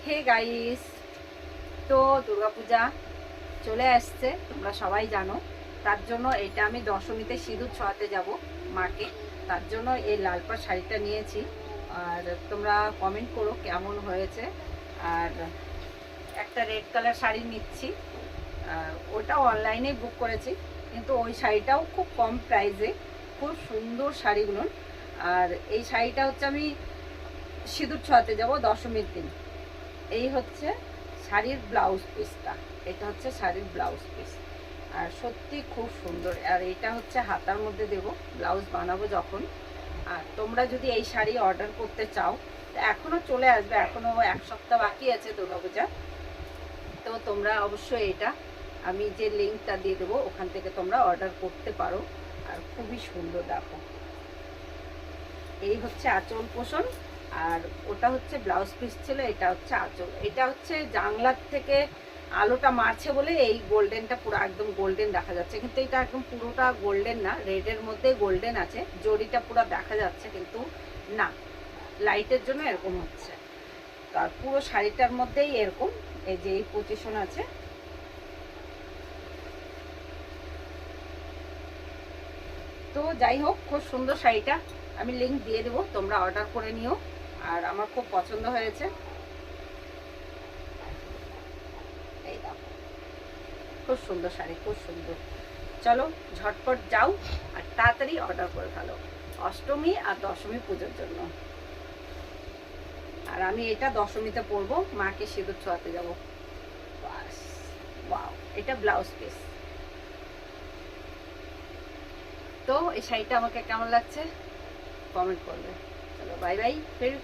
Hey guys, তো দুর্গাপূজা চলে আসছে, তোমরা সবাই জানো। তার জন্য এটা আমি দশমীতে সিঁদুর ছোঁয়াতে যাব মাকে। তার জন্য এই লাল পাড় শাড়িটা নিয়েছি। আর তোমরা কমেন্ট করো কেমন হয়েছে। আর একটা রেড কালার শাড়ি নিচ্ছি, ওটাও অনলাইনে বুক করেছি, কিন্তু ওই শাড়িটাও খুব কম প্রাইসে, খুব সুন্দর শাড়িগুলো। আর এই শাড়িটা হচ্ছে আমি সিঁদুর ছোঁয়াতে যাব দশমীর দিন। এই হচ্ছে শাড়ির ব্লাউজ পিসটা, এটা হচ্ছে শাড়ির ব্লাউজ পিস। আর সত্যি খুব সুন্দর। আর এটা হচ্ছে হাতার মধ্যে দেব, ব্লাউজ বানাবো যখন। আর তোমরা যদি এই শাড়ি অর্ডার করতে চাও, তো এখনও চলে আসবে, এখনও এক সপ্তাহ বাকি আছে দুর্গাপূজা। তো তোমরা অবশ্যই এটা আমি যে লিঙ্কটা দিয়ে দেবো ওখান থেকে তোমরা অর্ডার করতে পারো। আর খুবই সুন্দর, দেখো এই হচ্ছে আঁচল পোষণ। আর ওটা হচ্ছে ব্লাউজ পিস ছিল, এটা হচ্ছে আঁচল। এটা হচ্ছে জানলার থেকে আলোটা মারছে বলে এই গোল্ডেনটা পুরো একদম গোল্ডেন দেখা যাচ্ছে, কিন্তু এটা একদম পুরোটা গোল্ডেন না, রেডের মধ্যে গোল্ডেন আছে, জড়িটা পুরো দেখা যাচ্ছে, কিন্তু না, লাইটের জন্য এরকম হচ্ছে। তার পুরো শাড়িটার মধ্যেই এরকম এই যে এই পজিশন আছে। তো যাই হোক, খুব সুন্দর শাড়িটা, আমি লিঙ্ক দিয়ে দেবো, তোমরা অর্ডার করে নিও। আর আমার খুব পছন্দ হয়েছে। এই দেখো, খুব সুন্দর শাড়ি, খুব সুন্দর। চলো ঝটপট যাও আর তাড়াতাড়ি অর্ডার করে ফেলো অষ্টমী আর দশমী পুজোর জন্য। আর আমি এটা দশমীতে পরবো, মাকে সিঁদুর ছোঁয়াতে যাবো। বাস, ওয়াও, এটা ব্লাউজ পিস। তো এই শাড়িটা আমাকে কেমন লাগছে কমেন্ট করবে। চলো বাই বাই, ফির